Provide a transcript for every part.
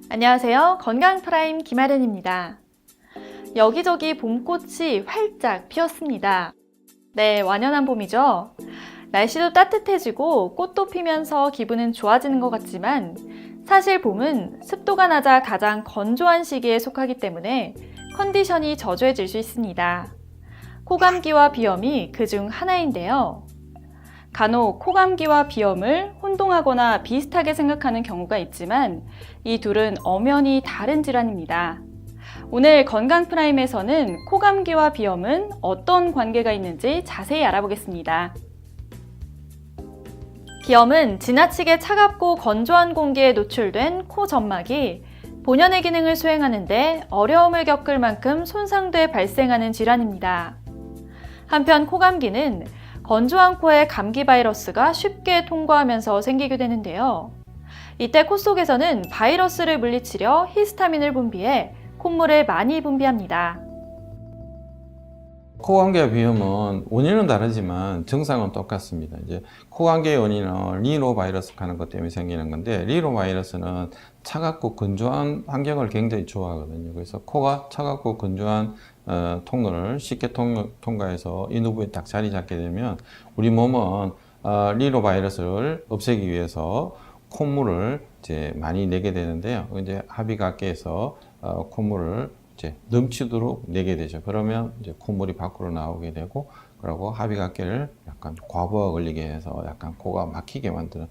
안녕하세요. 건강프라임 김아련입니다. 여기저기 봄꽃이 활짝 피었습니다. 네, 완연한 봄이죠? 날씨도 따뜻해지고 꽃도 피면서 기분은 좋아지는 것 같지만 사실 봄은 습도가 낮아 가장 건조한 시기에 속하기 때문에 컨디션이 저조해질 수 있습니다. 코감기와 비염이 그중 하나인데요. 간혹 코감기와 비염을 혼동하거나 비슷하게 생각하는 경우가 있지만 이 둘은 엄연히 다른 질환입니다. 오늘 건강프라임에서는 코감기와 비염은 어떤 관계가 있는지 자세히 알아보겠습니다. 비염은 지나치게 차갑고 건조한 공기에 노출된 코 점막이 본연의 기능을 수행하는데 어려움을 겪을 만큼 손상돼 발생하는 질환입니다. 한편 코감기는 건조한 코에 감기 바이러스가 쉽게 통과하면서 생기게 되는데요. 이때 코 속에서는 바이러스를 물리치려 히스타민을 분비해 콧물을 많이 분비합니다. 코감기와 비염은 원인은 다르지만 증상은 똑같습니다. 이제 코감기의 원인은 리노바이러스 하는 것 때문에 생기는 건데, 리노바이러스는 차갑고 건조한 환경을 굉장히 좋아하거든요. 그래서 코가 차갑고 건조한 통로를 쉽게 통과해서 인후 부위에 딱 자리 잡게 되면 우리 몸은 리노바이러스를 없애기 위해서 콧물을 이제 많이 내게 되는데요. 이제 합의각계에서 콧물을 이제 넘치도록 내게 되죠. 그러면 이제 콧물이 밖으로 나오게 되고, 그리고 합의각계를 약간 과부하 걸리게 해서 약간 코가 막히게 만드는,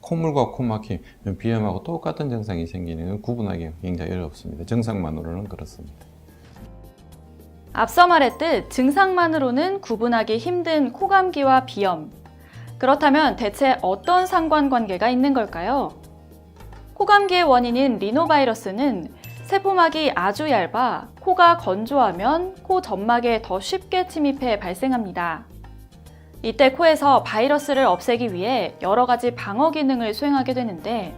콧물과 코 막힘, 비염하고 똑같은 증상이 생기는 건 구분하기 굉장히 어렵습니다. 증상만으로는 그렇습니다. 앞서 말했듯 증상만으로는 구분하기 힘든 코감기와 비염. 그렇다면 대체 어떤 상관관계가 있는 걸까요? 코감기의 원인인 리노바이러스는 세포막이 아주 얇아 코가 건조하면 코 점막에 더 쉽게 침입해 발생합니다. 이때 코에서 바이러스를 없애기 위해 여러 가지 방어 기능을 수행하게 되는데,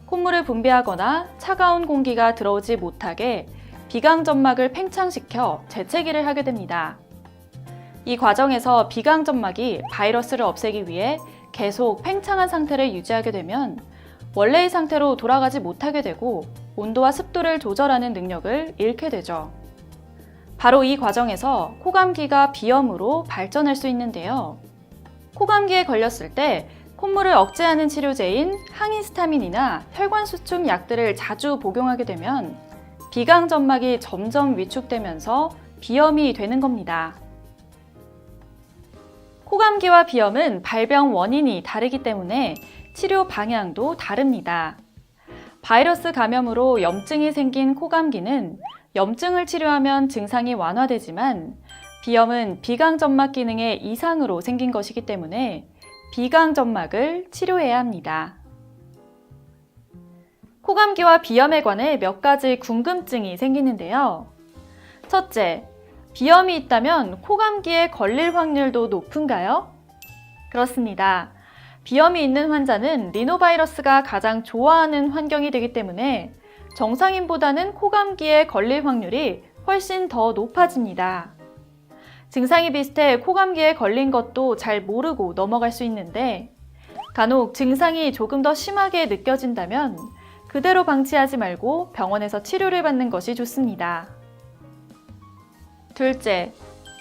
콧물을 분비하거나 차가운 공기가 들어오지 못하게 비강 점막을 팽창시켜 재채기를 하게 됩니다. 이 과정에서 비강 점막이 바이러스를 없애기 위해 계속 팽창한 상태를 유지하게 되면 원래의 상태로 돌아가지 못하게 되고 온도와 습도를 조절하는 능력을 잃게 되죠. 바로 이 과정에서 코감기가 비염으로 발전할 수 있는데요. 코감기에 걸렸을 때 콧물을 억제하는 치료제인 항히스타민이나 혈관수축 약들을 자주 복용하게 되면 비강 점막이 점점 위축되면서 비염이 되는 겁니다. 코감기와 비염은 발병 원인이 다르기 때문에 치료 방향도 다릅니다. 바이러스 감염으로 염증이 생긴 코감기는 염증을 치료하면 증상이 완화되지만, 비염은 비강 점막 기능의 이상으로 생긴 것이기 때문에 비강 점막을 치료해야 합니다. 코감기와 비염에 관해 몇 가지 궁금증이 생기는데요. 첫째, 비염이 있다면 코감기에 걸릴 확률도 높은가요? 그렇습니다. 비염이 있는 환자는 리노바이러스가 가장 좋아하는 환경이 되기 때문에 정상인보다는 코감기에 걸릴 확률이 훨씬 더 높아집니다. 증상이 비슷해 코감기에 걸린 것도 잘 모르고 넘어갈 수 있는데, 간혹 증상이 조금 더 심하게 느껴진다면 그대로 방치하지 말고 병원에서 치료를 받는 것이 좋습니다. 둘째,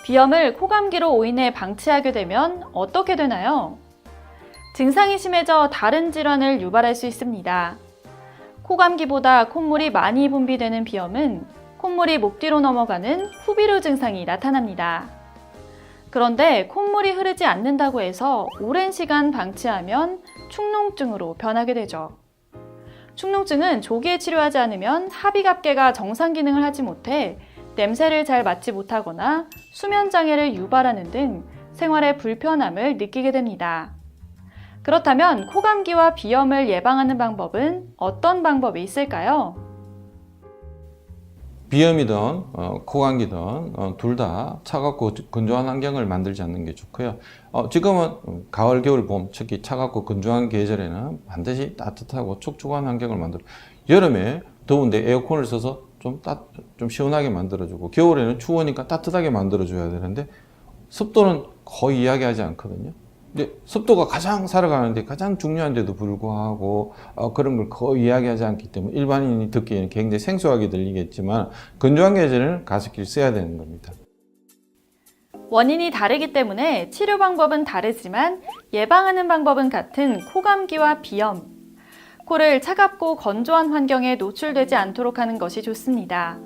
비염을 코감기로 오인해 방치하게 되면 어떻게 되나요? 증상이 심해져 다른 질환을 유발할 수 있습니다. 코감기보다 콧물이 많이 분비되는 비염은 콧물이 목 뒤로 넘어가는 후비루 증상이 나타납니다. 그런데 콧물이 흐르지 않는다고 해서 오랜 시간 방치하면 축농증으로 변하게 되죠. 축농증은 조기에 치료하지 않으면 합의갑계가 정상 기능을 하지 못해 냄새를 잘 맡지 못하거나 수면장애를 유발하는 등 생활에 불편함을 느끼게 됩니다. 그렇다면 코감기와 비염을 예방하는 방법은 어떤 방법이 있을까요? 비염이든 코감기든 둘 다 차갑고 건조한 환경을 만들지 않는 게 좋고요. 지금은 가을, 겨울, 봄, 특히 차갑고 건조한 계절에는 반드시 따뜻하고 촉촉한 환경을 만들어, 여름에 더운데 에어컨을 써서 좀 시원하게 만들어주고, 겨울에는 추우니까 따뜻하게 만들어줘야 되는데 습도는 거의 이야기하지 않거든요. 근데 습도가 가장 살아가는데 가장 중요한데도 불구하고 그런 걸 거의 이야기하지 않기 때문에 일반인이 듣기에는 굉장히 생소하게 들리겠지만 건조한 계절을 가습기를 써야 되는 겁니다. 원인이 다르기 때문에 치료 방법은 다르지만 예방하는 방법은 같은 코감기와 비염. 코를 차갑고 건조한 환경에 노출되지 않도록 하는 것이 좋습니다.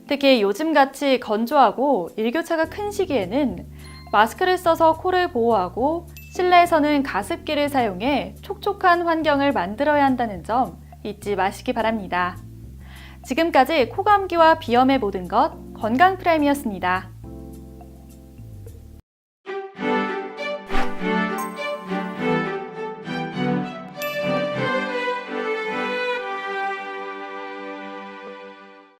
특히 요즘같이 건조하고 일교차가 큰 시기에는 마스크를 써서 코를 보호하고 실내에서는 가습기를 사용해 촉촉한 환경을 만들어야 한다는 점 잊지 마시기 바랍니다. 지금까지 코감기와 비염의 모든 것 건강 프라임이었습니다.